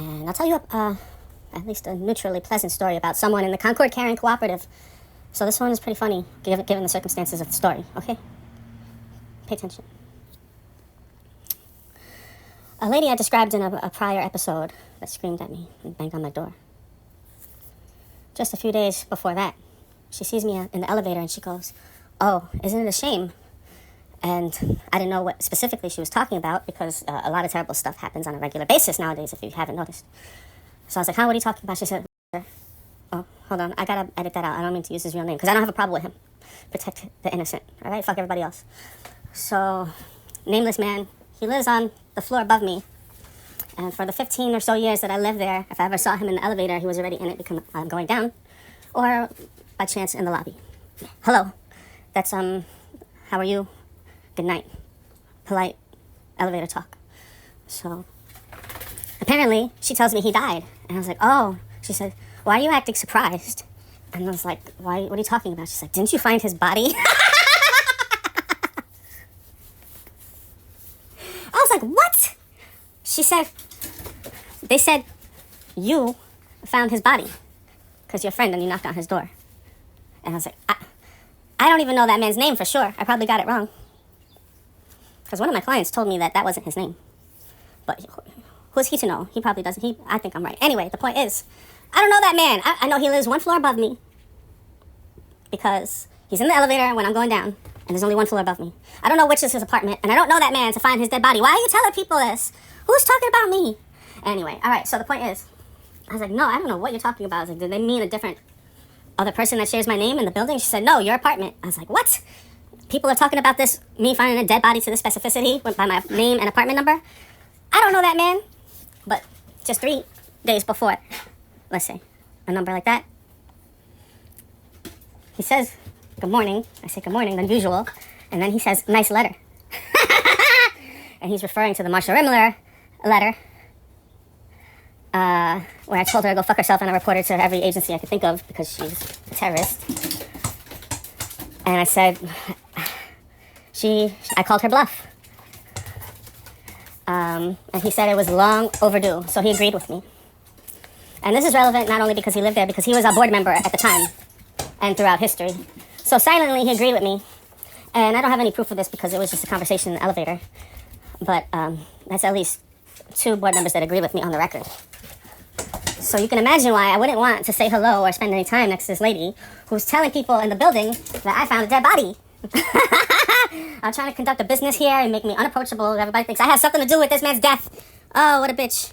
And I'll tell you at least a neutrally pleasant story about someone in the Concord Caring Cooperative. So this one is pretty funny, given the circumstances of the story, okay? Pay attention. A lady I described in a prior episode that screamed at me and banged on my door. Just a few days before that, she sees me in the elevator and she goes, "Oh, isn't it a shame?" And I didn't know what specifically she was talking about because a lot of terrible stuff happens on a regular basis nowadays, if you haven't noticed. So I was like, "Huh, what are you talking about?" She said, "Oh, hold on, I gotta edit that out. I don't mean to use his real name because I don't have a problem with him. Protect the innocent, all right? Fuck everybody else." So, nameless man, he lives on the floor above me. And for the 15 or so years that I lived there, if I ever saw him in the elevator, he was already in it because I'm going down. Or by chance in the lobby. "Hello, that's, how are you? Good night." Polite elevator talk. So, apparently, she tells me he died. And I was like, "Oh." She said, "Why are you acting surprised?" And I was like, "What are you talking about?" She's like, "Didn't you find his body?" I was like, "What?" She said, "They said you found his body because you're a friend and you knocked on his door." And I was like, I don't even know that man's name for sure. I probably got it wrong. Because one of my clients told me that wasn't his name. But who's he to know? He probably doesn't. I think I'm right. Anyway, the point is, I don't know that man. I know he lives one floor above me because he's in the elevator when I'm going down, and there's only one floor above me. I don't know which is his apartment, and I don't know that man to find his dead body. Why are you telling people this? Who's talking about me? Anyway, all right, so the point is, I was like, "No, I don't know what you're talking about." I was like, "Did they mean a different other person that shares my name in the building?" She said, "No, your apartment." I was like, "What? People are talking about this, me finding a dead body to the specificity by my name and apartment number? I don't know that man." But just 3 days before, let's say, a number like that, he says, "Good morning." I say, "Good morning," than usual. And then he says, "Nice letter." And he's referring to the Marsha Rimler letter, where I told her to go fuck herself and I reported to every agency I could think of because she's a terrorist. And I said, I called her bluff. And he said it was long overdue, so he agreed with me. And this is relevant not only because he lived there, because he was a board member at the time and throughout history. So silently, he agreed with me. And I don't have any proof of this because it was just a conversation in the elevator. But that's at least 2 board members that agree with me on the record. So you can imagine why I wouldn't want to say hello or spend any time next to this lady who's telling people in the building that I found a dead body. I'm trying to conduct a business here and make me unapproachable. Everybody thinks I have something to do with this man's death. Oh, what a bitch.